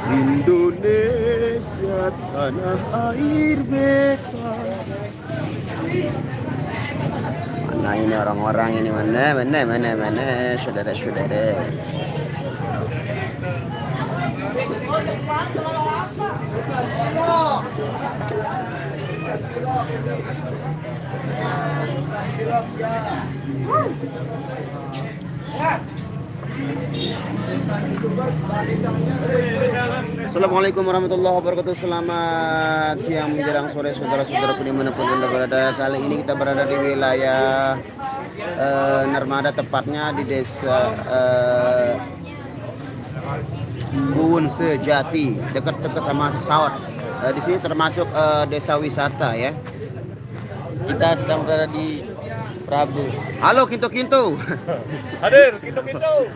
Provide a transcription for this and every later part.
Indonesia tanah air beta. Mana ini orang-orang ini, mana saudara-saudara. Assalamualaikum warahmatullahi wabarakatuh. Selamat siang menjelang sore saudara-saudara dimanapun Anda berada. Kali ini kita berada di wilayah Narmada, tepatnya di desa Buun Sejati, dekat-dekat sama Sesawat. Di sini termasuk desa wisata ya. Kita sedang berada di Prabu. Halo Kinto-Kinto. Hadir, Kinto-Kinto.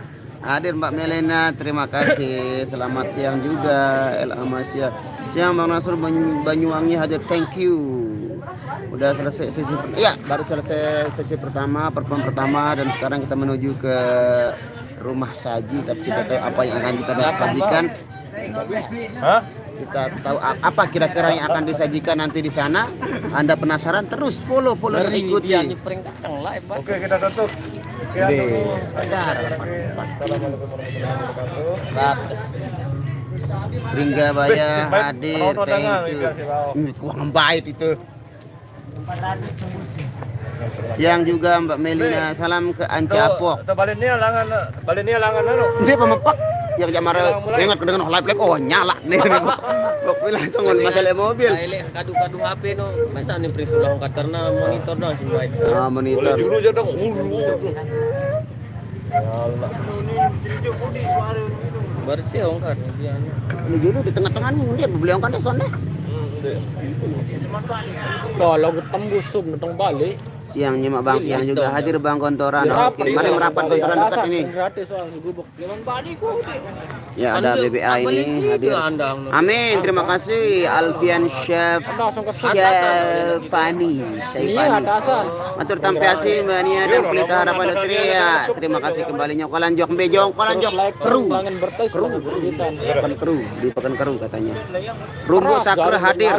Hadir Mbak Melena, terima kasih. Selamat siang juga El Amasya. Siang Bang Nasr Banyuwangi hadir, thank you. Udah selesai sesi baru selesai sesi pertama, pertemuan pertama, dan sekarang kita menuju ke rumah saji. Tapi kita tahu apa yang akan kita sajikan. Hah? Kita tahu apa kira-kira yang akan disajikan nanti di sana. Anda penasaran? Terus follow dan ikuti. Oke, kita tutup. Sebentar. Assalamualaikum warahmatullahi wabarakatuh. Ringga Baya hadir, thank you. Wow. Kurang baik itu. Siang juga Mbak Melina, salam ke Ancapok. Balinnya langan anu. Dia pemepak. Ya jamara ingat dengan live oh nyala nih. Kok langsung masalah mobil. Kadu HP no. Masa nih prisulah angkat karena monitor dong sih baik. Monitor. Juru aja dong. Bersih angkat dia. Ini dulu di tengah-tengah nih dia beli angkat sonde. Kalau ketembus sub datang balik. Siang nyimak Bang, siang juga hadir Bang Kontoran. Oke, mari merapat Kontoran dekat ini. Ya ada BBA ini hadir. Amin, terima kasih Alfian Chef Fani. Matur tampiasi Mbak Nia dan Pelita Harapan Nutria. Terima kasih kembali nyokolan jok kru. Kru di Pekanbaru katanya. Rumbu Sakura hadir.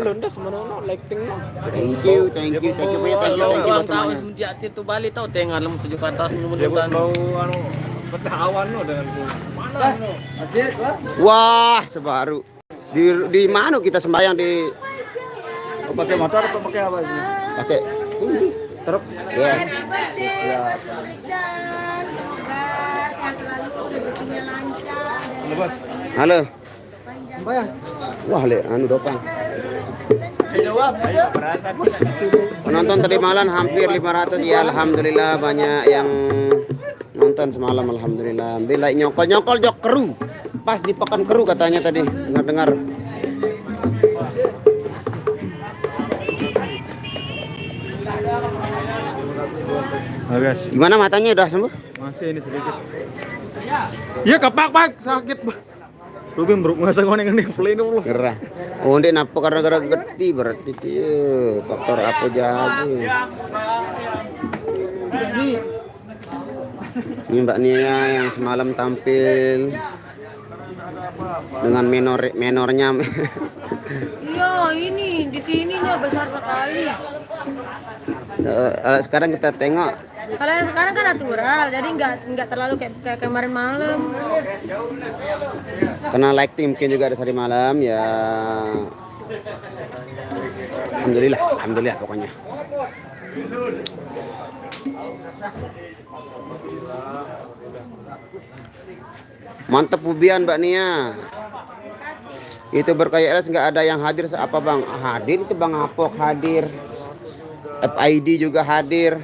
Thank you semuanya. Semenjak itu Bali tahu tengah lem sejuk atas Dia mau anu pecah awan no dengan mana no. Wah, sebaru. Di mana kita sembahyang di Pakai motor atau pakai apa sih? pakai truk. Ya. Semoga sehat selalu, rezekinya lancar. Halo. Sembahyang. Wah, le anu dopang. Penonton tadi malam hampir 500 ya, alhamdulillah banyak yang nonton semalam, alhamdulillah. Bila nyokol jok kru, pas di Pekanbaru katanya tadi, dengar. Guys, Gimana matanya udah sembuh? masih ini sedikit. Iya kepak sakit. Rugi meruk masa ngono ngene play dulu. Gerah. Oh, ndek napa gara-gara geti berarti ieu faktor apa jadi. Ini Mbak Nia yang semalam tampil dengan menornya. Iya, ini di sininya besar sekali. Sekarang kita tengok. Kalau yang sekarang kan natural, jadi nggak terlalu kayak kemarin malam. Karena lighting mungkin juga ada tadi malam ya. Alhamdulillah pokoknya. Mantap Bubian Mbak Nia. Itu berkaya LS nggak ada yang hadir apa Bang? Hadir itu Bang Apok hadir. FID juga hadir.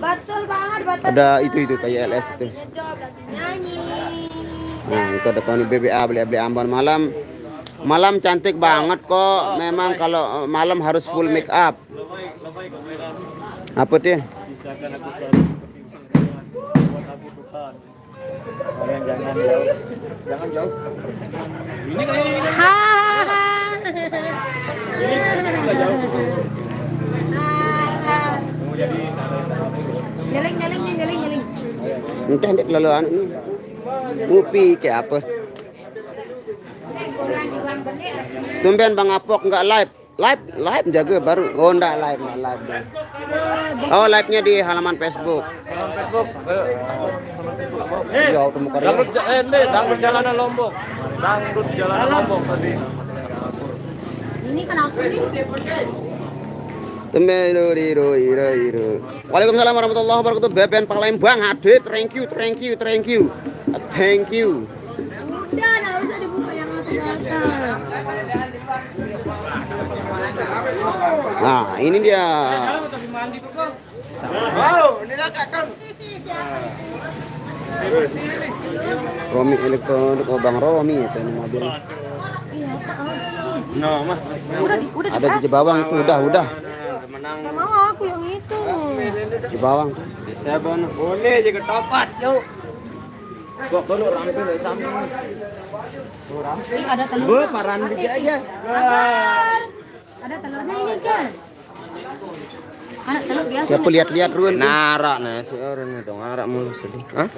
Betul banget, betul. Ada itu kayak LS itu. Job lagi nyanyi. Nah, itu ada kawan BBA beli Ambon malam cantik banget kok. Memang kalau malam harus full make up. Apa dia? Jangan jauh. Ini kan ini. Mau jadi Entah dia terlalu anu nih. Ngopi kayak apa? Tumben Bang Apok nggak live. Live jaga baru. Oh enggak live. Oh live-nya di halaman Facebook. Ya udah muka dia. Dangdut jalanan Lombok. Dangdut jalanan Lombok tadi. Ini kan aku nih. Waalaikumsalam warahmatullahi wabarakatuh. Beben Palembang hadir. Thank you. Udah, nggak usah dibuka yang atas. Nah, ini dia. Romi elektronik, oh Bang Romi itu ini mobil. No, Mas. Udah Ada di Jebawang itu, udah. Nggak mau aku yang itu. Jebawang. Seven. Boleh juga topat, yuk. Kok dulu rampil dari samping. Ini ada telur. Paran aja. Ada telurnya ini kan? Ada telur biasa. Siapa lihat-lihat Run? Narak nasi orang itu narak mulu sedih. Hah?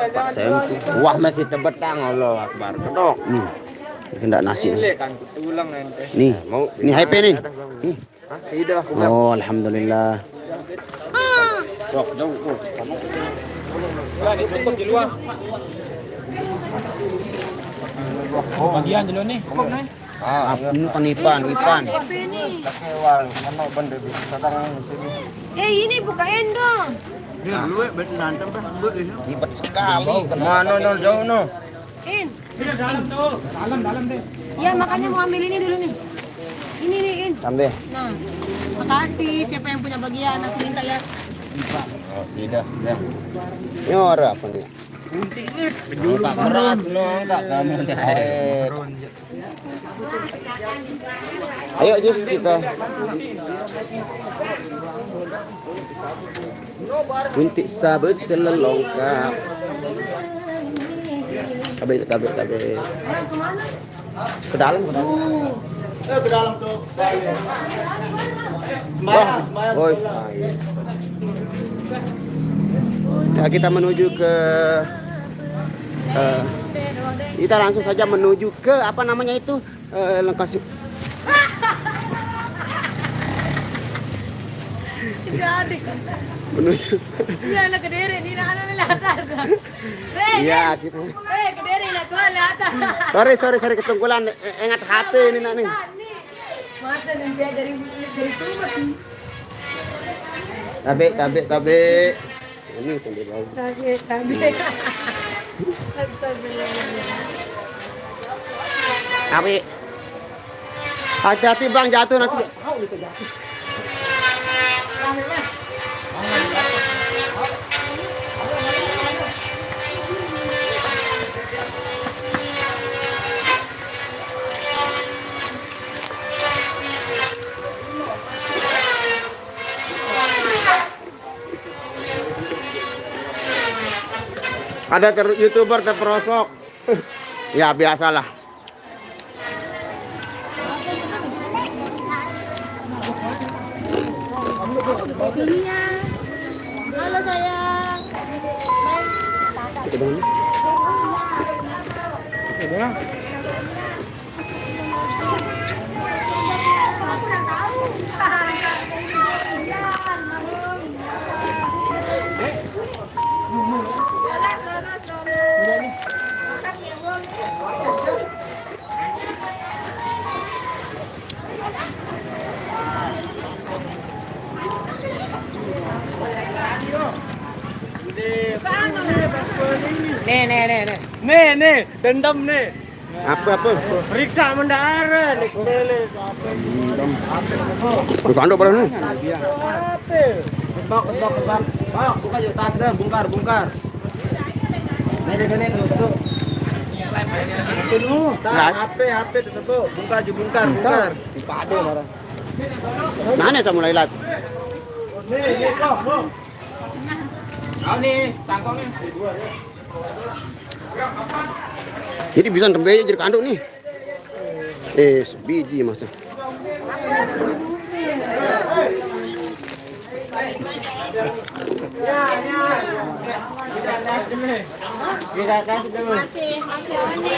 Pak Sempu. Wah masih tebetang Allah Akbar. Kedok. Nih. Hendak nasi. Kan tulang nanti. Nih, mau ini HP nih. Nih. Sudah aku. Oh, alhamdulillah. Dok, jauh. Ini bentuk di luar. Bagian dulu nih. Ini penipan. Ini bukain dong. Ribet sekali. Mana no jauh no. In. Dalam deh. Ya makanya mau ambil ini dulu nih. Ini nih In. Sampai. Nah, makasih siapa yang punya bagian aku minta ya. Oh, sudah. Ini orang apa nih? Tak keras no, tak kamu dah. Ayo Jus kita. Buntik sabar selelongkap. Tabe. Ke dalam. Ke dalam tuh. Woi. Ya, kita menuju ke kita langsung saja menuju ke apa namanya itu lokasi menuju Iya, kediri ini anak atas. iya kita Kediri nak kau atas. sorry ketunggulan ingat HP ini nak nih Mata dan dia dari rumah. tabe ini sambil bau Tabe. tabe hati-hati Bang jatuh nanti ada YouTuber terperosok. Ya biasalah. Dunia. Halo sayang. Nih, dendam nih. Apa? Periksa mendarat nih kelele. Berkandok pada nih. Bang. Buka yuk tas dah, bongkar. Nih, tutup. HP tersebut. Bongkar. Dipade marah. Mana kita mulai live? Nih, kok. Nih, tangkongnya. Jadi bisa tembei jadi kanduk nih. Sebiji masa.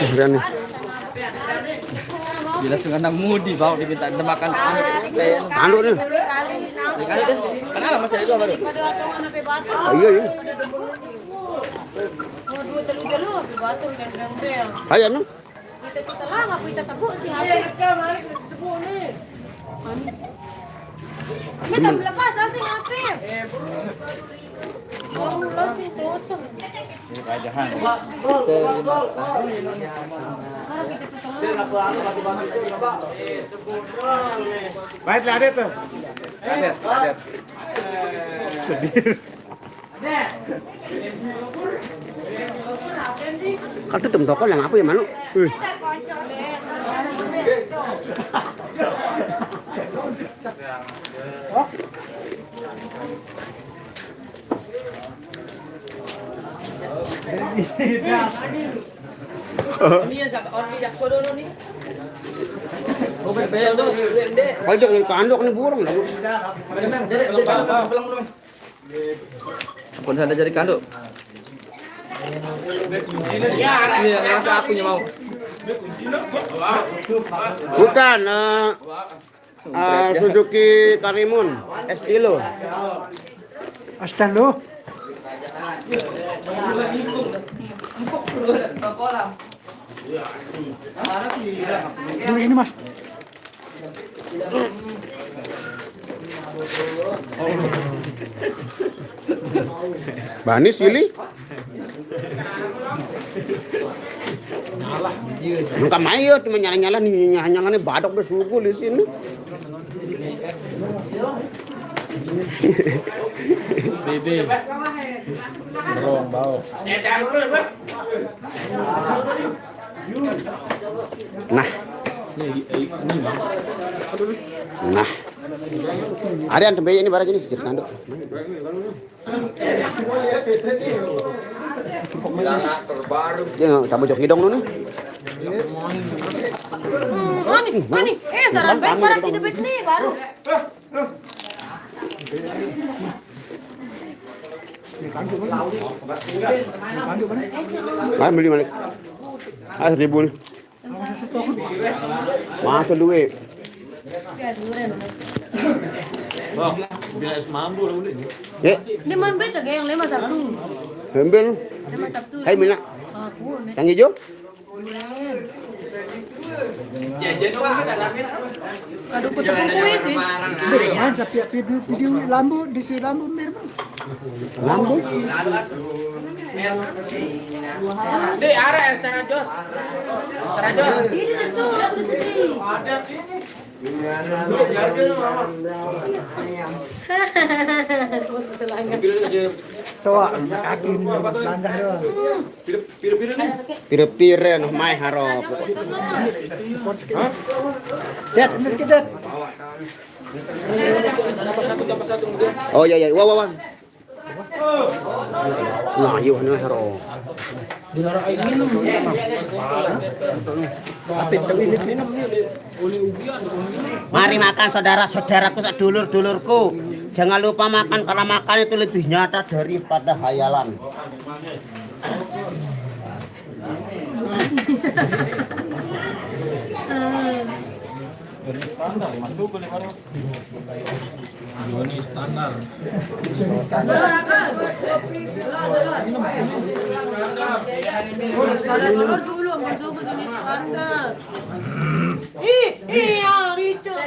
Keren nih. Jelas dengan anak mudi bawa diminta makan Anu nih. kan itu kan ada masih itu apa tuh? Oh, iya iya. Ayo anu. Kita lah nggak kita sebut sih. Kita lepas lah sih ngapain? Oh, lah sih kosong. Baik lah ada tuh. Ada. Kan tuh toko yang apa ya Manu? Ini yang sak on minyak sodo nih. Oh, bebel dong, ndek. Pajak dari kandok nih burung lah. Pun ada jadi kanduk. Ini yang aku mau. Bukan Suzuki Karimun Estilo. Astan lo. Ini Mas. Bani silih. Nggak mayo cuma nyala-nyala nih badok besuku di sini. Bebe. Berong bau. Nah. Nah. Ada yang tembe ini barang jenis kanduk. Ya, tambah jok hidung lu nih. Mani, saran baik barang si debit nih baru. Ah, beli balik. Ah, 1000 nih. Masuk duit. Wah, bila es mambu lah udah. Ya, Ini man baik lagi yang 5 Sabtu. hembel. 5 Sabtu. Hai Mina, Aku nih. yang hijau? Kado kutu kue sih. Jangan sampai video lampu di si lampu merah. Lampu. Dek, ada extra jos. Extra jos. Ini tuh di sini. Tawa kaki langgar doang. Pire-pire noh mai harap. Lihat, ini sekedar. Oh iya iya, wah. Nah, yuk noh harap. Mari makan saudara-saudaraku, dulur-dulurku. Jangan lupa makan karena makan itu lebih nyata daripada hayalan. Standar dulu, masuk ke jenis standar. Ya, Rico.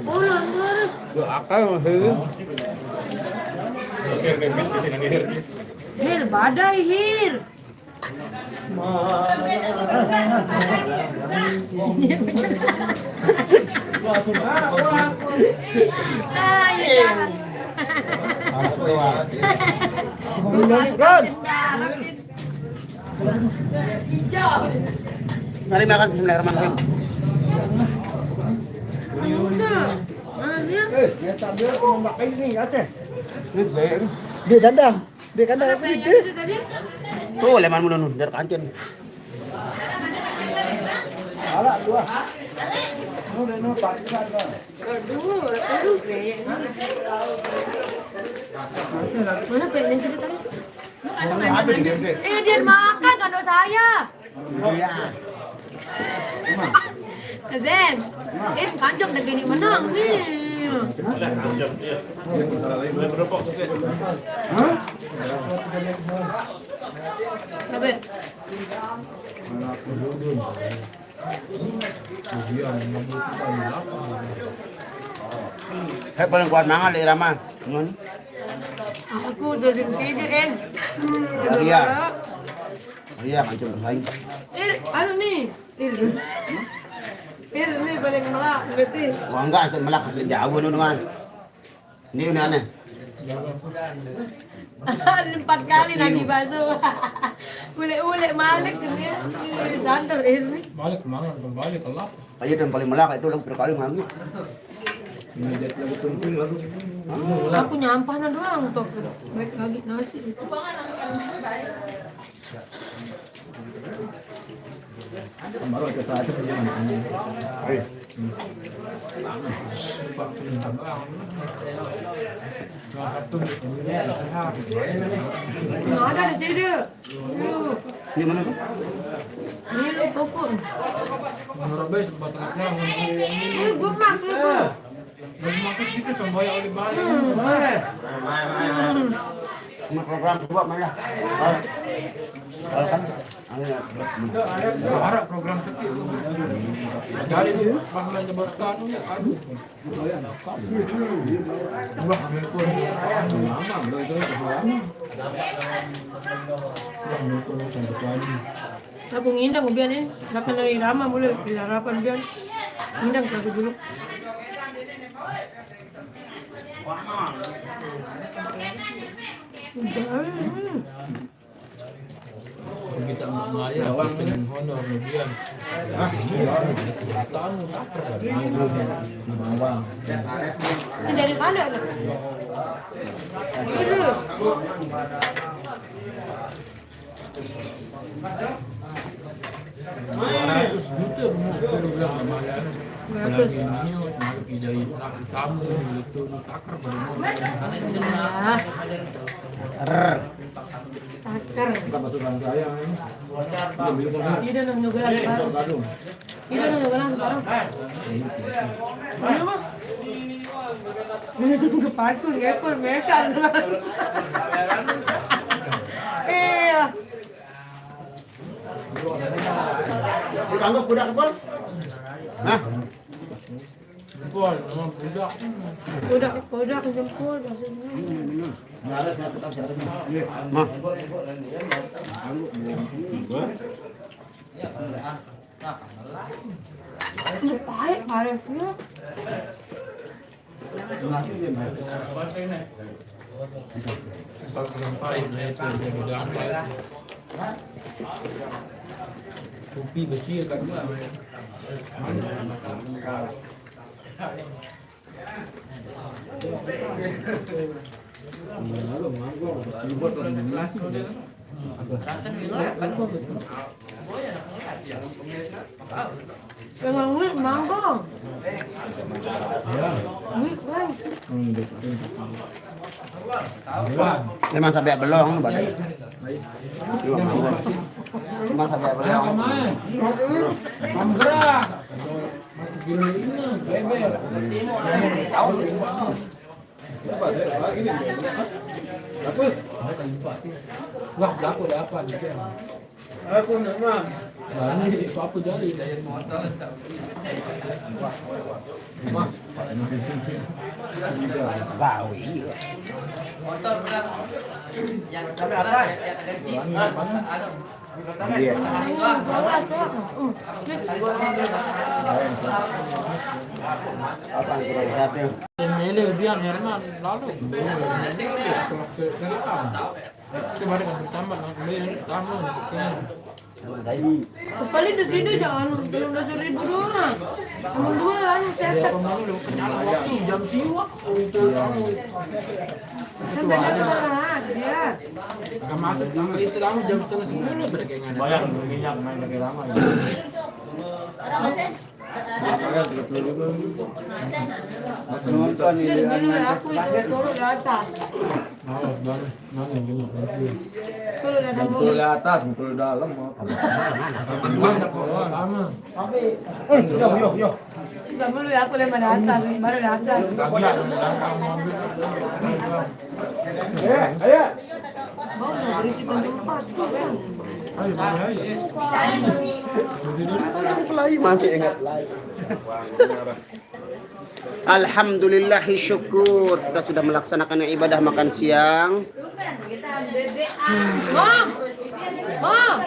Pulang terus. Hir, badai hir. Jangan. Mari makan bismillahirrahmanirrahim. Dia dandang. Dia kandang apa dia? Tuh leman mulu nun, dari kancen. peyek. Mana peyeknya sih tadi? Dia makan kan saya. Zen, kanjong dah gini menang nih. Sabi. Hei paling kuat mangal di Rama. Aku udah dipijitin. Iya macam bersaing. Anu nih. Nih paling melak berarti. Wah enggak, itu melak jauh nungan. Ini aneh. 4 kali lagi basuh. Ule malik ini. Sandal ini. Balik kemana? Kembali ke lap. Aja yang paling melak itu lagu berkali ngambil. Aku nyampah doang toh. Baik lagi nasi. Baru kita aja perjalanan. Nggak ada di sini. Ini mana tuh? Ini lu pokok. Menurut saya sebetulnya Ini gue makan. masuk kita sampai oleh balik. Program buat mana? Kan Harap program kecil. Dari ini panggilan jabatan ini aduh. Wah, ambil pun. Lama udah itu lama. Aku ngindang biar ini. Lapan dari Rama mulai harapan biar. Ngindang aku dulu. Kita mengaya dengan honor kemudian kejahatan Ini dari mana? Ini. 200 juta program ramalan. Lagi ini dari tamu itu takar Takar. baturan saya ini. Ini dah nyugulan baru. Ini dah nyugulan baru. Mana mah? Ini kepaku ngepul mekan. Iya. Ditanggap budak kepol. Hah? Jempol, nama budak. Udah jempol maksudnya. Mah. Baik, arefnya. Kopi besi kat rumah. Memang wih mangkong. Wih kan. Memang sampai belong badan. Memang sampai belong. Gerak. Masih gini ini bebel. Wah, dapur apa gitu. Aku nama. Nah, ini apa jadi dari motor. Mah, Bawi. Motor berat. Yang apa? Yang ada di Iya. Apa yang siapa? Mele biar Herman lalu. Coba dengan bertambah mele tambah. Kepala di sini jangan 13.000 doang. Nomor 2 anu Ya seset. pemalu kenyala waktu jam siwa untuk kamu. Sampai jam dia. Enggak masuk tangga itu kamu jam 9:30 mereka yang ada. Bayar minyak main pakai lama. Aku itu turun di atas. Turun di atas. Betul di atas, betul di dalam. Udah dulu ya aku lempar di atas, baru di atas. Mau berisi tempat. Alhamdulillahi syukur kita sudah melaksanakan ibadah makan siang. Mom, mom,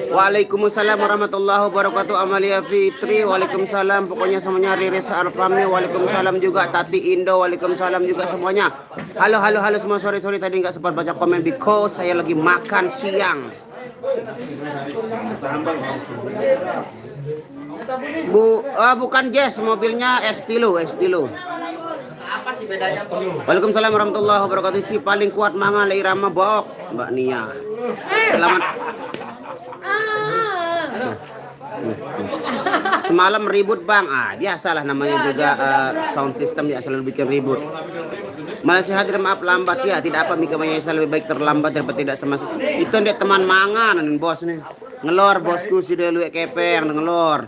Waalaikumsalam warahmatullahi wabarakatuh. Amalia Fitri, waalaikumsalam. Pokoknya semuanya Riris Arfami, waalaikumsalam juga. Tati Indo, waalaikumsalam juga semuanya. Halo semua. Sorry tadi nggak sempat baca komen because saya lagi makan siang. Bukan Jess, mobilnya Estilo. Apa sih bedanya? Waalaikumsalam warahmatullahi wabarakatuh. Si paling kuat mangan Irama Bok, Mbak Nia. Selamat. Semalam ribut bang, biasalah namanya juga sound system ya selalu bikin ribut. Malaysia hadir maaf lambat ya, tidak apa Mika Mayasa lebih baik terlambat daripada tidak sama. Itu dia teman mangan bos nih. Ngelor bosku sudah lu kepeng ngelor.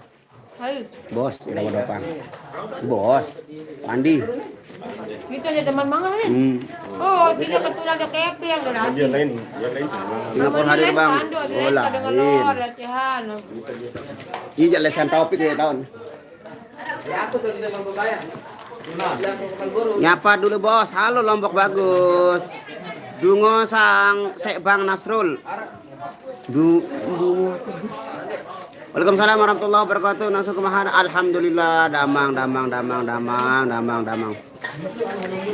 Bos, udah Bang. Bos, Andi. Kita aja teman mangan nih. Oh, tidak ketulah ada kepe yang gratis. Singapura hadir bang. Oh Ngelor, latihan. Iya jelasan topik ya tahun. Ya aku tuh tidak mampu bayar. Nyapa dulu bos. Halo Lombok bagus. Dungo sang Sek Bang Nasrul. Waalaikumsalam warahmatullahi wabarakatuh. Nasu kemahan. Alhamdulillah damang.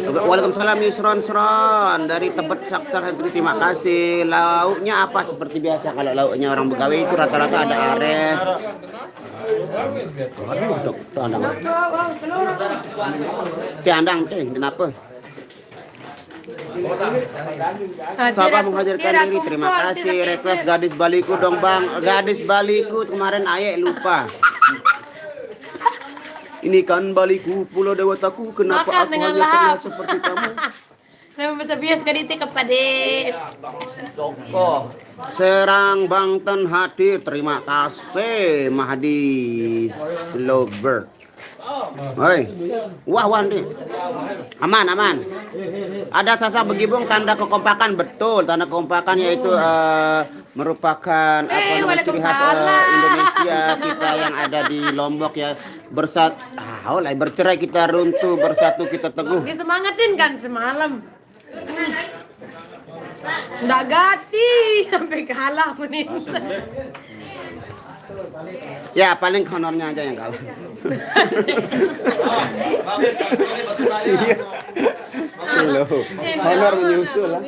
Waalaikumsalam Yusron dari Tebet Saktar Hadri. Terima kasih. Lauknya apa seperti biasa kalau lauknya orang Begawi itu rata-rata ada ares. Aduh, dok, andang. Tiandang teh, kenapa? Sabar menghadirkan diri, terima kasih. Request gadis Baliku dong bang. Gadis Baliku kemarin ayek lupa. Ini kan Baliku, pulau dewataku. Kenapa Makan aku dengan hanya terlihat lahap. seperti kamu? Nama bahasa bias kadite kepada Joko. Serang Bangten hadir, terima kasih Mahdi Slover. Hoi, wah Wandi, aman. Ada sasa begibung tanda kekompakan, betul. Tanda kekompakan yaitu merupakan namanya ciri khas Indonesia kita yang ada di Lombok ya. Bercerai kita runtuh, bersatu kita teguh. disemangatin kan semalam. Nggak gati sampai kalah menit. Ya paling honornya aja yang kalah. Iya. Halo. Honor menyusul lah.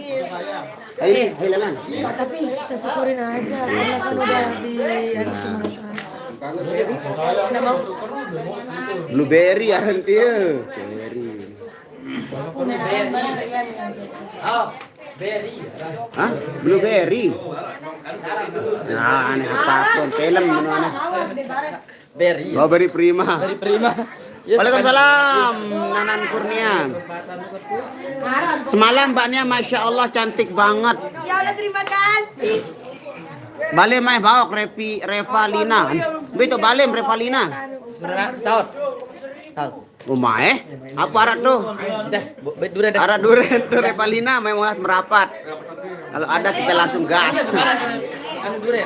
Ayo, Leman. Tapi kita syukurin aja karena kan udah di semangat. Nggak mau. Blueberry aren dia. Blueberry. Oh, Berry. Hah? Blueberry. Nah, aneh apapun film mana? Berry. Oh, beri prima. Prima. Waalaikumsalam, Nanan Kurnia. Semalam mbaknya Masya Allah cantik banget. Ya Allah terima kasih. Balik mah bawa Revalina. Betul balik Revalina. Sebenarnya saut. Umah apa arat tuh? Dah, dura dah. Arat duren tuh Revalina memang merapat. Kalau ada kita langsung gas. Anu dura.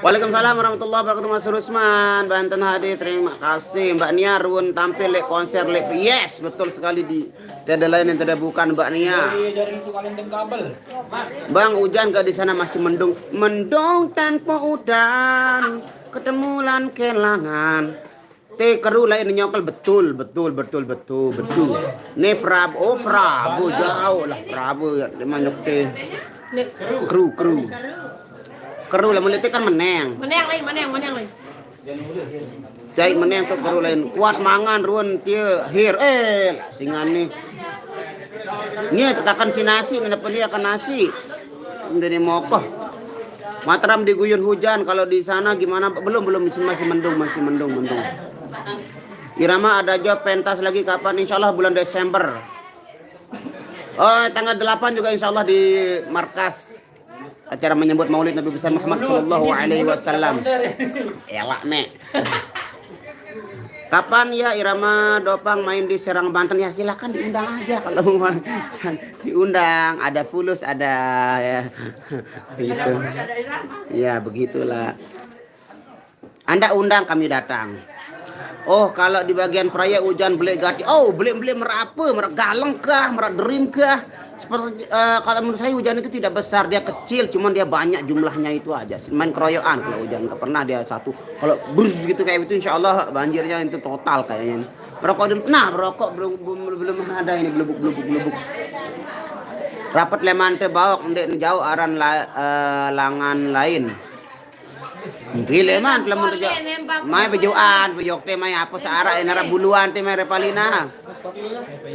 Waalaikumsalam warahmatullahi wabarakatuh. Mas Rusman Banten hadir, terima kasih. Mbak Nia Ruun tampil lek konser lek. Yes, betul sekali di tiada lain yang tidak bukan Mbak Nia. Bang hujan gak di sana masih mendung. Mendung tanpa udan, ketemulan kelangan. Keru lain nyokol betul. Nih Prabu jauh lah Prabu ya dimanyok teh. Keru lah meliti kan meneng. Meneng lain. Cai meneng tuh keru lain kuat mangan ruan tia hir singan nih. Nih tetakan si nasi kenapa dia akan nasi. Dari mokoh. Mataram diguyur hujan. Kalau di sana gimana? Belum masih mendung. Irama ada job pentas lagi kapan? Insya Allah bulan Desember. Oh, tanggal 8 juga insya Allah di markas acara menyambut Maulid Nabi besar Muhammad Sallallahu Alaihi Wasallam. Elak nek. Kapan ya Irama Dopang main di Serang Banten? Ya silakan diundang aja kalau mau diundang. Ada Fulus, ada ya gitu. Ya begitulah. Anda undang kami datang. Oh kalau di bagian peraya hujan belik gati. Oh belik merapa, merak galeng kah, merak derim kah? Seperti kalau menurut saya hujan itu tidak besar, dia kecil, cuman dia banyak jumlahnya itu aja. Main keroyokan kalau hujan, nggak pernah dia satu. Kalau brus gitu kayak itu, insya Allah banjirnya itu total kayaknya. Merokok belum ada ini belubuk. Rapat lemante bawok ndek jauh aran langan lain. Gile man telah mun mai bejuan bejok teh mai apa seara enara buluan teh mai repalina.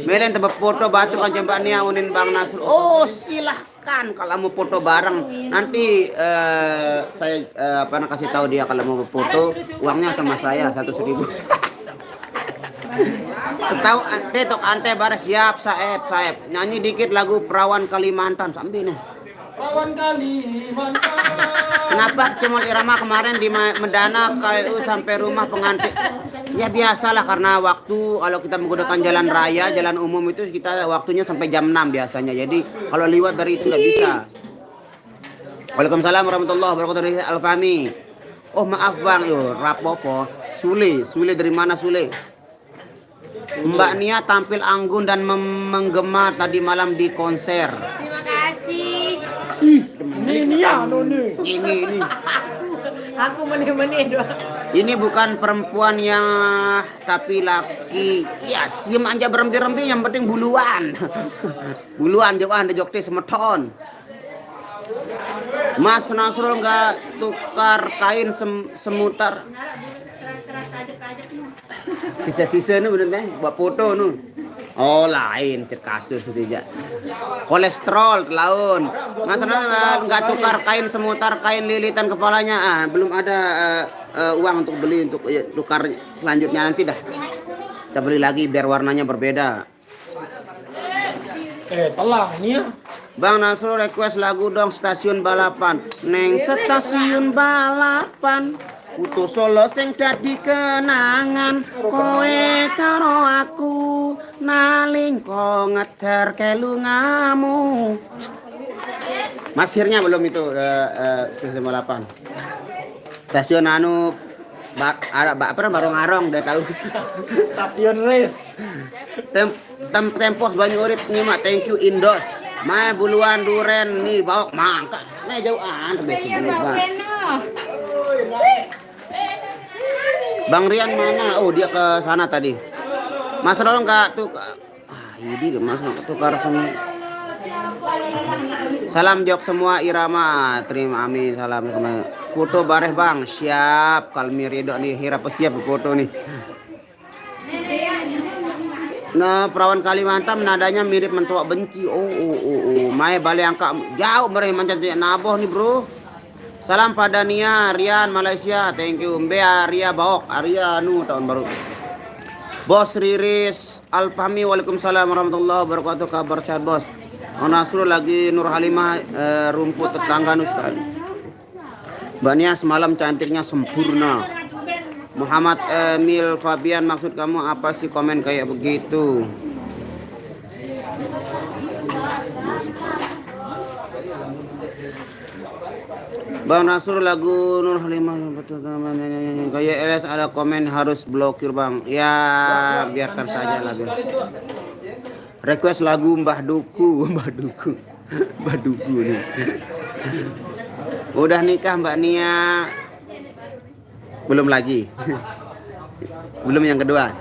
Melen tebak foto batu kan jembania unin Bang Nasrul. Oh, silahkan kalau mau foto bareng. Nanti saya kasih tahu dia kalau mau foto, uangnya sama saya 100.000. Tahu ante tok ante bare siap saeb. Nyanyi dikit lagu Perawan Kalimantan sambil nih. Perawan Kalimantan. Kenapa cuma Irama kemarin di Medana KLU sampai rumah pengantin? Ya biasalah karena waktu kalau kita menggunakan jalan raya, jalan umum itu kita waktunya sampai jam 6 biasanya. Jadi kalau lewat dari itu nggak bisa. Waalaikumsalam warahmatullahi wabarakatuh. Alfami. Oh maaf Bang, yo rapopo. Sule dari mana Sule? Mbak Nia tampil anggun dan menggema tadi malam di konser. Terima kasih. Ini Ini. Aku menit-menit doang. Ini bukan perempuan yang tapi laki. Ya, siem aja berembi-rembi yang penting buluan. Buluan jauhan de jokte semeton. Mas Nasrul nggak tukar kain semutar. Sisa-sisa nu bener teh buat foto nu. Oh lain cek kasus itu ya. Kolesterol laun. Mas nggak tukar kain semutar kain lilitan kepalanya. Belum ada uang untuk beli untuk tukar selanjutnya nanti dah. Kita beli lagi biar warnanya berbeda. telah ini ya. Bang Nasrul request lagu dong stasiun balapan. Neng stasiun balapan. Utuh Solo sing dadi kenangan kowe karo aku nalingko ngeder kelungamu. Masirnya belum itu stasiun balapan. Stasiun anu baru ngarong udah tahu. Stasiun race. Tempos banyu urip nyimak thank you Indos. Mae buluan duren nih bawok mangka. Mae jauhan Bang Rian mana? Oh dia ke sana tadi. Mas Rolong enggak tuh. Ini Mas tukar semua. Salam jok semua Irama. Terima amin salam semua. Foto bareh Bang. Siap. Kalmi Ridho nih hirap siap foto nih. Nah, Perawan Kalimantan nadanya mirip mentua benci. Oh. Mae balik angka jauh mereh mancan naboh nih, Bro. Salam pada Nia, Rian, Malaysia. Thank you. Mbea, Ria, Baok. Arya, tahun baru. Bos Riris, Alfami. Waalaikumsalam warahmatullahi wabarakatuh. Kabar sehat, Bos. Nasrul lagi Nur Halimah rumput tetangga sekali. Mbak Nia semalam cantiknya sempurna. Muhammad Emil Fabian, maksud kamu apa sih komen kayak begitu? Bang Nasrul lagu Nur Halimah kayak LS ada komen harus blokir Bang. Ya biarkan saja lah. Request lagu Mbah Duku nih. Udah nikah Mbak Nia? Belum lagi. Belum yang kedua.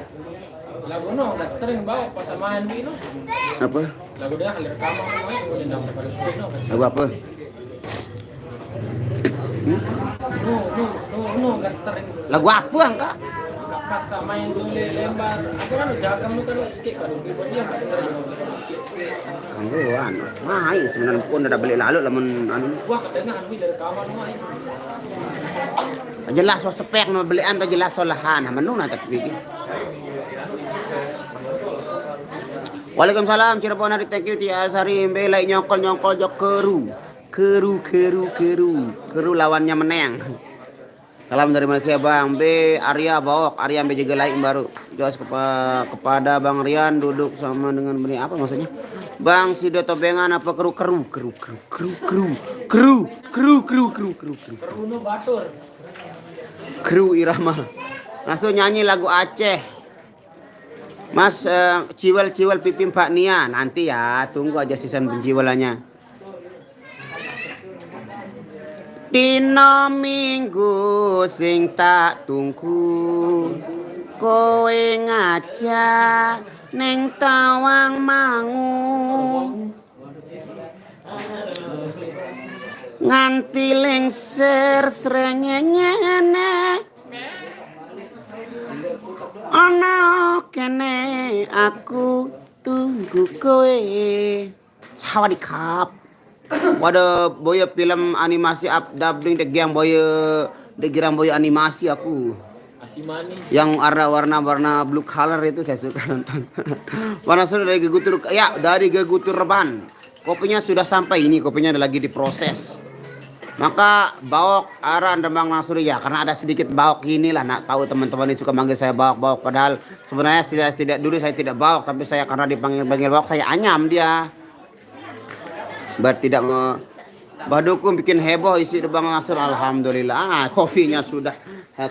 Lagu no, udah sering bawa pas main ini. Apa? Lagu dia kali rekaman main boleh dapat pada screen no. Lagu apa? No, kan sering. Lagu apa enggak? pas sama yang tulis lembar. Apa namanya jaga mu kan sikit kan buat dia kan sikit. Angguan. Mahal sebenarnya pun udah beli lalu lamun anu. Wah kedengaran wi dari kamar mah. Jelas so spek no belian tuh jelas solahan menung na tapi bikin. Waalaikumsalam Cirebon hari thank you Ti Asari mbelai nyongkol jok keru lawannya meneng. Salam dari Malaysia Bang B Arya Bawok Arya B juga lain baru jos kepada Bang Rian duduk sama dengan beri apa maksudnya Bang Sido Tobengan apa kru Batur. Kru irama langsung nyanyi lagu Aceh Mas ciwel pipim Pak Nia nanti ya tunggu aja season penjiwalannya. Dino minggu sing tak tunggu kowe ngajak ning Tawang Mangu nganti lengser srengenge ana kene aku tunggu kowe Sawadikap. Waduh boya film animasi dubbing degiang boya animasi aku. Asimani. Yang warna blue color itu saya suka nonton. Warna sudah dari Gegutur ya dari Gegutur Reban. Kopinya sudah sampai ini kopinya lagi diproses. Maka Baok Aran Rembang Nasuri ya karena ada sedikit Baok inilah nak tahu teman-teman ini suka manggil saya Baok padahal sebenarnya tidak dulu saya tidak Baok tapi saya karena dipanggil Baok saya anyam dia. Tidak mau Badukun bikin heboh isi Bang Nasur alhamdulillah. Kopinya sudah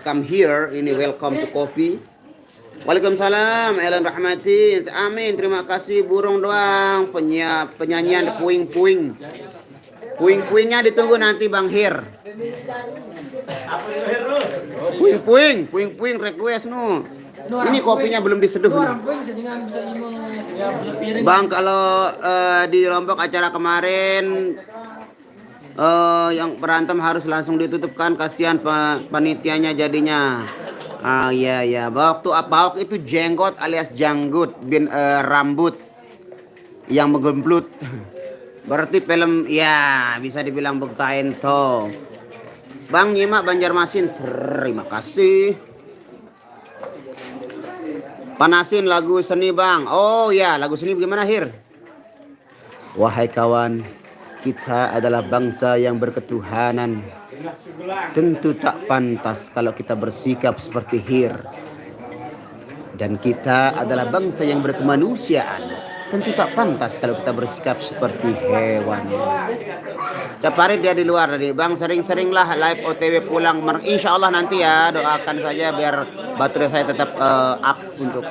come here. Ini welcome to coffee. Waalaikumsalam Elan Rahmati. Amin. Terima kasih burung doang penyanyian puing-puing. Puing-puingnya ditunggu nanti Bang Hir. Puing-puing request no. Ini kopinya belum diseduh. Bang kalau di Lombok acara kemarin yang berantem harus langsung ditutupkan kasihan panitianya jadinya. Iya. Baok itu jenggot alias janggut rambut yang menggemblut. Berarti film ya bisa dibilang bekain toh. Bang nyimak Banjarmasin. Terima kasih. Panasin lagu seni Bang. Oh ya lagu seni bagaimana Hir? Wahai kawan, kita adalah bangsa yang berketuhanan. Tentu tak pantas kalau kita bersikap seperti Hir. Dan kita adalah bangsa yang berkemanusiaan. Tentu tak pantas kalau kita bersikap seperti hewan. Capari dia di luar tadi. Bang sering-seringlah live OTW pulang. Insya Allah nanti ya doakan saja biar baterai saya tetap up untuk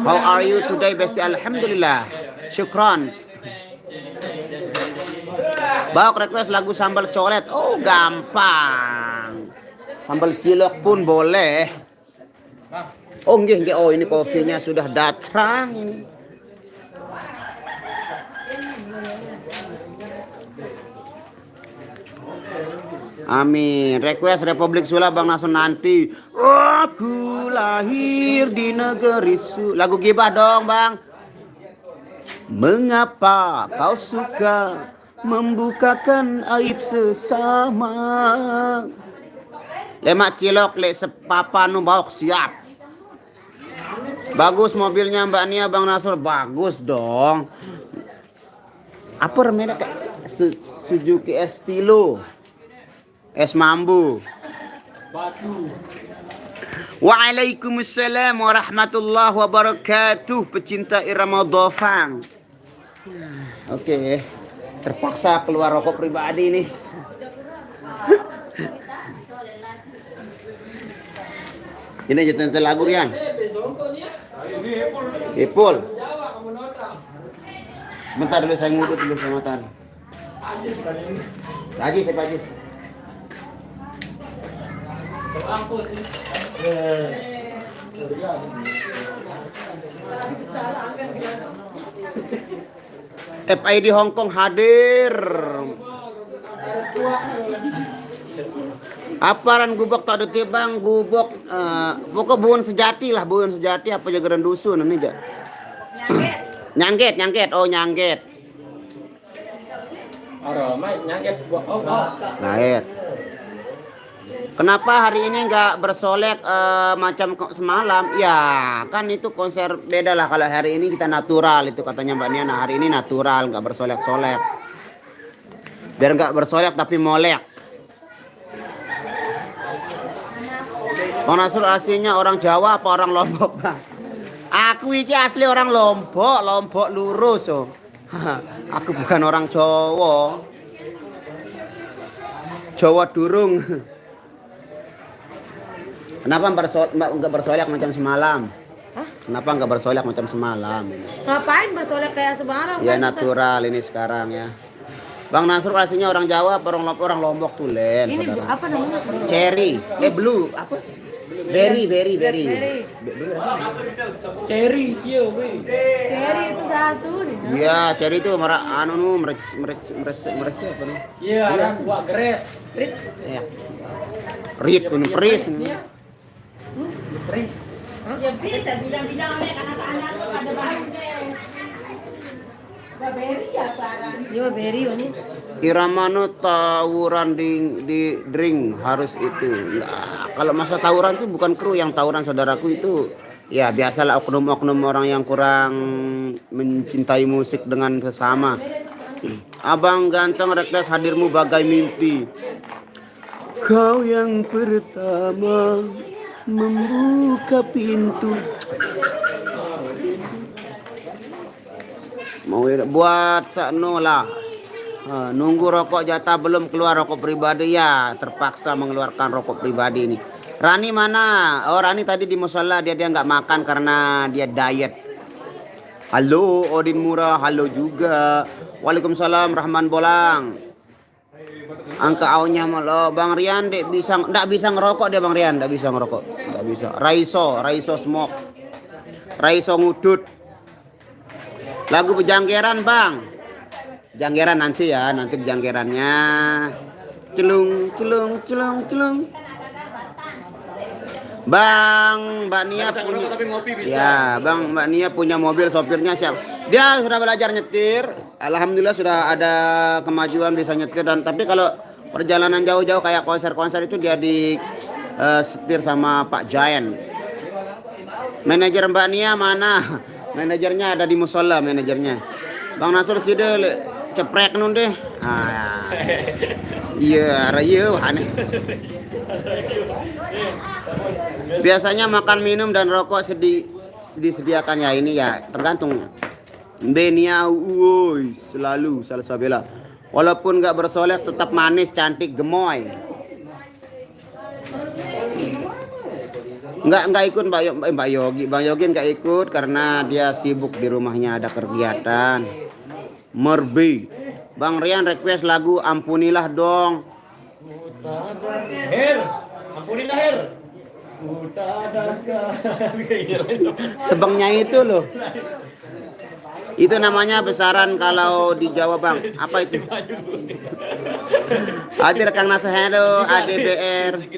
How are you today Besti? Alhamdulillah. Syukron. Bawa request lagu sambal colet. Oh gampang. Sambal cilok pun boleh. Oh nggih. Oh ini kopinya sudah datang ini. Amin. Request Republik Sula Bang Nasun nanti. Aku lahir di negeri lagu gibah dong Bang. Mengapa kau suka membukakan aib sesama? Lemak cilok lek sepapa nu baok siap. Bagus mobilnya Mbak Nia Bang Nasur bagus dong. Apa namanya Suzuki Estilo. Es Mambu. Batu. Waalaikumsalam warahmatullahi wabarakatuh. Pecinta irama dofang. Oke. Terpaksa keluar rokok pribadi nih. Ini jadi lagu Rian. Ipul. Sebentar dulu saya ngudut dulu sebentar. Lagi siapa lagi? FID Hong Kong hadir. Aparan gubok tak ada tibang gubok pokok buun sejati lah, buun sejati apa jagaran dusun ini ja. Nyangget oh nyangget. Nyangket gua. Lahir. Kenapa hari ini nggak bersolek macam semalam? Ya kan itu konser beda lah, kalau hari ini kita natural itu katanya Mbak Niana, hari ini natural nggak bersolek-solek. Biar nggak bersolek tapi molek. Bang Nasrul aslinya orang Jawa apa orang Lombok, Bang? Aku iki asli orang Lombok lurus oh. Aku bukan orang Jawa. Jawa durung. Kenapa nggak bersolek macam semalam? Hah? Kenapa nggak bersolek macam semalam? Ngapain bersolek kayak semalam? Ya kan natural ini sekarang ya. Bang Nasrul aslinya orang Jawa, orang Lombok tuh Len. Ini saudara. apa namanya? Cherry, blue, apa? Berry. Cherry, iya, weh. Cherry itu satu nih. Iya, cherry itu meres apa nih? Iya, orang buat gres. Ya. Rit, peris. Pris. Iya, berry ini. Iramano tawuran di drink harus itu. Nah, kalau masa tawuran itu bukan kru yang tawuran saudaraku itu. Ya biasalah oknum-oknum orang yang kurang mencintai musik dengan sesama. Abang ganteng request hadirmu bagai mimpi. Kau yang pertama membuka pintu. Mau buat sakno lah. Nunggu rokok jatah belum keluar rokok pribadi ya, terpaksa mengeluarkan rokok pribadi ini. Rani mana? Oh Rani tadi di musola dia nggak makan karena dia diet. Halo Odin Murah, halo juga. Waalaikumsalam Rahman Bolang. Angka aunya malah Bang Rian nggak bisa ngerokok dia Bang Rian, nggak bisa ngerokok, nggak bisa. Raiso smoke, Raiso ngudut. Lagu Pejanggeran Bang, Janggeran nanti ya, nanti Pejanggerannya. Celung. Bang, Mbak Nia punya, ya, Bang, Mbak Nia punya mobil, sopirnya siap. Dia sudah belajar nyetir, alhamdulillah sudah ada kemajuan bisa nyetir dan tapi kalau perjalanan jauh-jauh kayak konser-konser itu dia di setir sama Pak Giant. Manajer Mbak Nia mana? Manajernya ada di musola, manajernya. Bang Nasrul Sidel ceprek nun deh. Iya, rayu aneh. Biasanya makan minum dan rokok disediakan ya ini ya tergantung. Benia woi selalu salsabila. Walaupun nggak bersolek tetap manis, cantik, gemoy. Nggak ikut Mbak Yogi. Bang Yogi nggak ikut karena dia sibuk di rumahnya ada kegiatan. Merbi. Bang Rian request lagu Ampunilah dong. Ampunilah Her. Sebengnya itu loh. Itu namanya besaran kalau di Jawa Bang. Apa itu? Hadir Kang Nasah Helo, ADBR.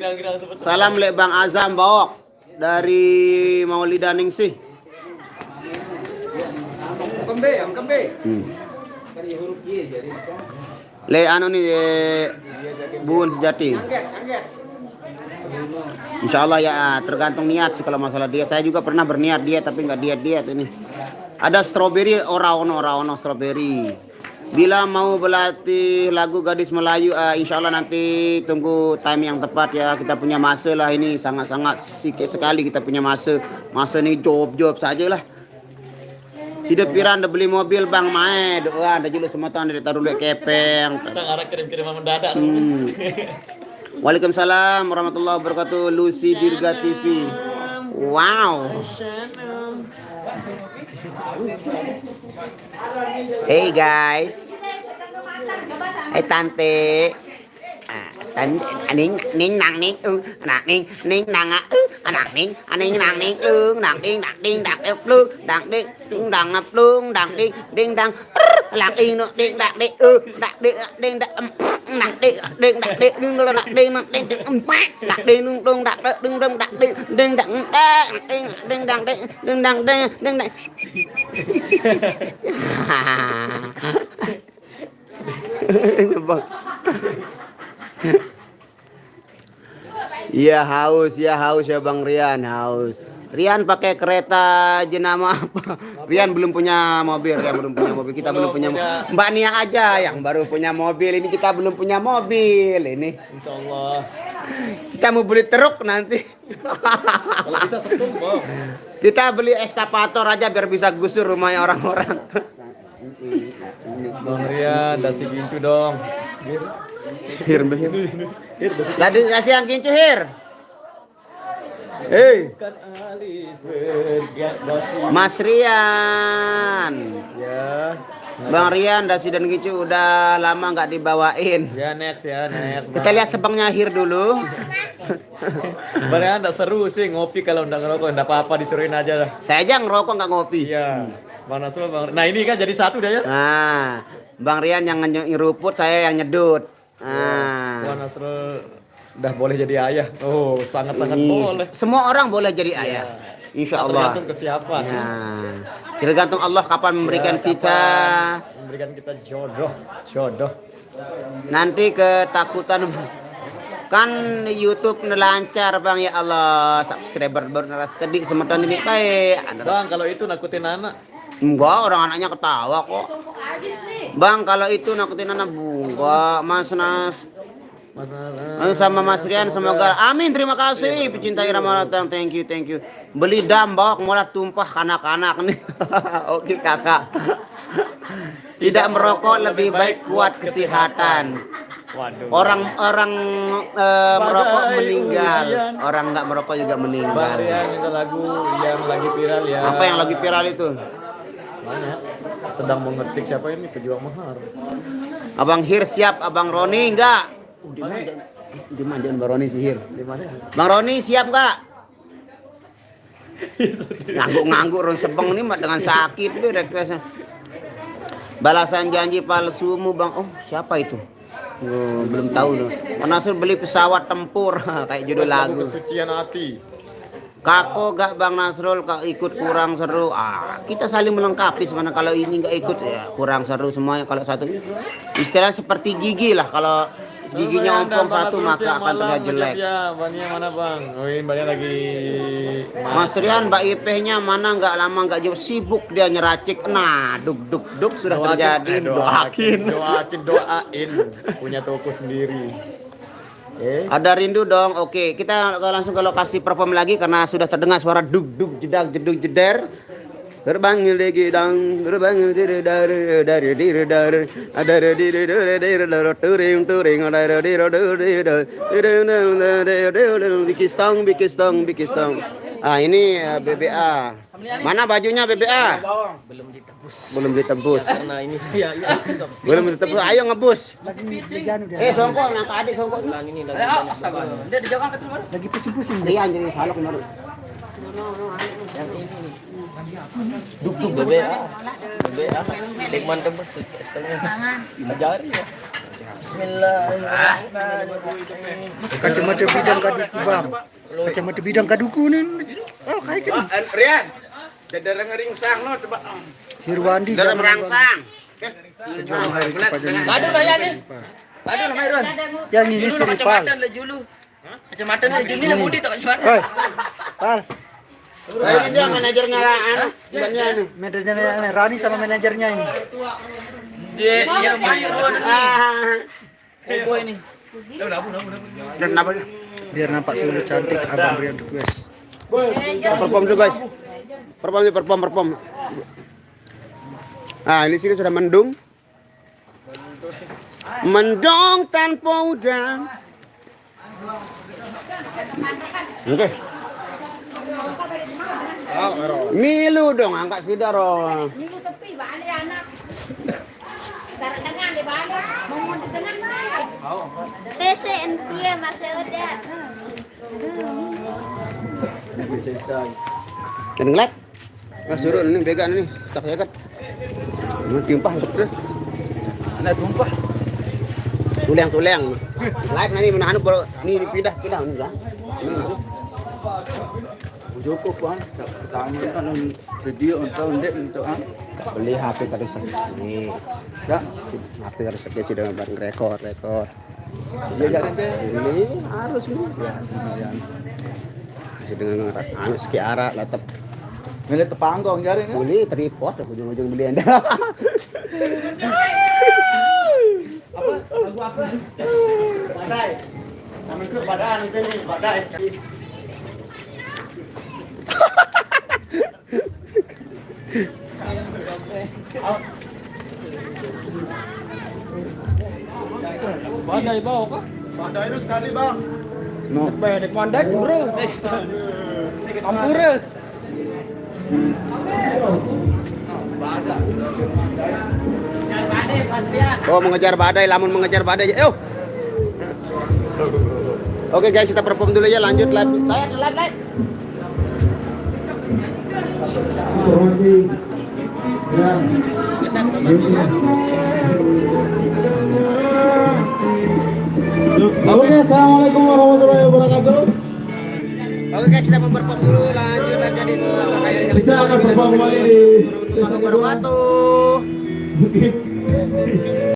Salam le Bang Azam Bawok dari Maulida Ningsih. Kembe. Le anu nih Buun Sejati. Insya Allah ya tergantung niat sih kalau masalah diet. Saya juga pernah berniat diet tapi nggak diet ini. Ada strawberry ora-ono strawberry. Bila mau berlatih lagu Gadis Melayu, insya Allah nanti tunggu time yang tepat ya. Kita punya masa lah ini sangat-sangat sikit sekali kita punya masa. Masa ini job saja lah. Sida piran dah beli mobil Bang Mae, doa dah juga semua tahun dia taruh duit kepeng. Kita arah kirim mendadak. Waalaikumsalam warahmatullahi wabarakatuh. Lucy Dirga TV. Wow. Hey guys. Hey tante. Ning nang ning nang ning nang anak ning aning nang ning nang ding ding dang plung dang ding ding dang plung dang ding ding dang lạc đi nó đen đạc đen đạc đen đen đạc nạc đen đen đạc đen đen đạc đen đạc đen đạc đen đung đạc đung đung đạc đen đen đạc đen đen đạc đen đen đạc đen đen đạc Iya haus ya Bang Rian haus. Rian pakai kereta jenama apa? Rian belum punya mobil, Kita belum punya Mbak Nia aja yang baru punya mobil. Ini kita belum punya mobil ini. Insyaallah. Kita mau beli truk nanti. Kalau bisa setum, Bang. Kita beli eskavator aja biar bisa gusur rumahnya orang-orang. Bang Rian, dasi gincu dong. Hir. Ladi kasih yang kincu Hir. Hei. Kan alis bergat dasi. Mas Rian. Ya. Bang Rian, dasi dan kincu udah lama nggak dibawain. Ya next. Kita lihat sebangnya Hir dulu. Bang Rian enggak seru sih ngopi kalau enggak ngerokok, enggak apa-apa disuruhin aja dah. Saya aja ngerokok nggak ngopi. Iya. Bang Nasrul, Bang. Nah, ini kan jadi satu dah ya. Nah, Bang Rian yang ngeruput, saya yang nyedut. Bang Nasrul udah boleh jadi ayah. Oh, sangat-sangat boleh. Semua orang boleh jadi ayah. Insya Allah. Tergantung ke siapa. Nah, tergantung Allah kapan memberikan kita. Memberikan kita jodoh. Nanti ketakutan kan YouTube lancar Bang ya Allah. Subscriber baru naras kedik semeton ini baik. Bang, kalau itu nakutin anak. Enggak, orang anaknya ketawa kok. Bang, kalau itu nakutin anak enggak, Mas sama Mas Rian semoga amin, terima kasih pecinta irama datang, thank you. Beli dam bawa malah tumpah kanak-kanak nih. Oke kakak. Tidak merokok lebih baik kuat kesehatan. Waduh. Orang merokok meninggal, orang nggak merokok juga meninggal. Bang Rian itu lagu yang lagi viral ya. Apa yang lagi viral itu? Banyak. Sedang mengetik siapa ini pejuang mahar. Abang Hir siap, Abang Roni enggak? Dimanjain Bang Roni sih Hir. Di mana? Bang Roni siap enggak? Ngangguk Ron Sebeng ini dengan sakit deh requestnya. Balasan janji palsumu Bang. Oh, siapa itu? Oh, belum tahu loh. Nasrul beli pesawat tempur kayak judul lagu. Kesucian hati. Kako gak Bang Nasrul ikut kurang seru. Kita saling melengkapi sebenarnya. Kalau ini nggak ikut ya kurang seru semuanya. Kalau satu istilah seperti gigi lah. Kalau giginya ompong satu maka akan terlihat jelek. Ya, bannya mana Bang? Oh ini bannya lagi. Mas Rian, Mbak Ipehnya mana nggak lama nggak jauh sibuk dia nyeracik. Nah, duk sudah terjadi. Doain punya toko sendiri. Ada rindu dong. Oke, kita langsung ke lokasi perform lagi karena sudah terdengar suara duk jeduk jeder. Terbangil lagi dang, terbangil dari bikistong. Ini BBA. Mana bajunya BBA? Belum ditebus. Karena ini saya Belum ditebus. Ayo ngebus. Songkol yang adik songkol. Dia dijawab ke rumah. Lagi pusing-pusing. Iya jadi salok kemarin. Duk BBA. Nikman tebus. Ajari ya. Bismillahirrahmanirrahim. Kacamata bidang kaduku nih. Oh, kayak gini. Rian. Dadar ngeringsang no coba. Hirwandi Dadar merangsang. Aduh lah ya nih. Aduh nama Irwan. Yang ini seripal. Kacamata lah julu lah mudi tak kacamata. Oi. Pal. Ini dia manajernya anak. Manajernya Rani sama manajernya ini. Dia Irwan. Bobo ini. Dan kenapa? Biar nampak selalu cantik Abang Rian request. Perform dulu guys. Perform. Nah, ini sini sudah mendung. Mendung tanpa hujan. Oke. Milu dong, angkat sidar dong. Milu tepi, balik anak. Taruh tangan di balik. Mau di tangan naik. TCN dia masih ada. Kedengelat? Nah, suruh ini began ini, tak saya kan. Tumpah betul. Anak tumpah. Tuliang. Live na ni menahan bro. Ni pindah ni ya. Cukup bang. Pertama kan video untuk ndek untuk Beli HP tadi ni. tak. HP tadi sakit sih dengan barang rekor. Dia jadi deh. Ini harus ni. Masih dengan anu seki arak latap. Melihat tepanggong jadi kan. Beli tripod ujung-ujung beli Anda. Apa? Lagu apa? Badai. Kami ke badan itu nih, badai. Badai bau kah? Badai itu sekali, Bang. No. Bedek mandek bro. Ampura. Badai pasti ya. Oh, mengejar badai, lamun mengejar badai. Yuk. Oke guys, kita perform dulu ya, lanjut live. Live. Oke, assalamualaikum warahmatullahi wabarakatuh. Oke guys, kita perform dulu, lanjut live jadi Kita akan perform kembali di warahmatullahi wabarakatuh.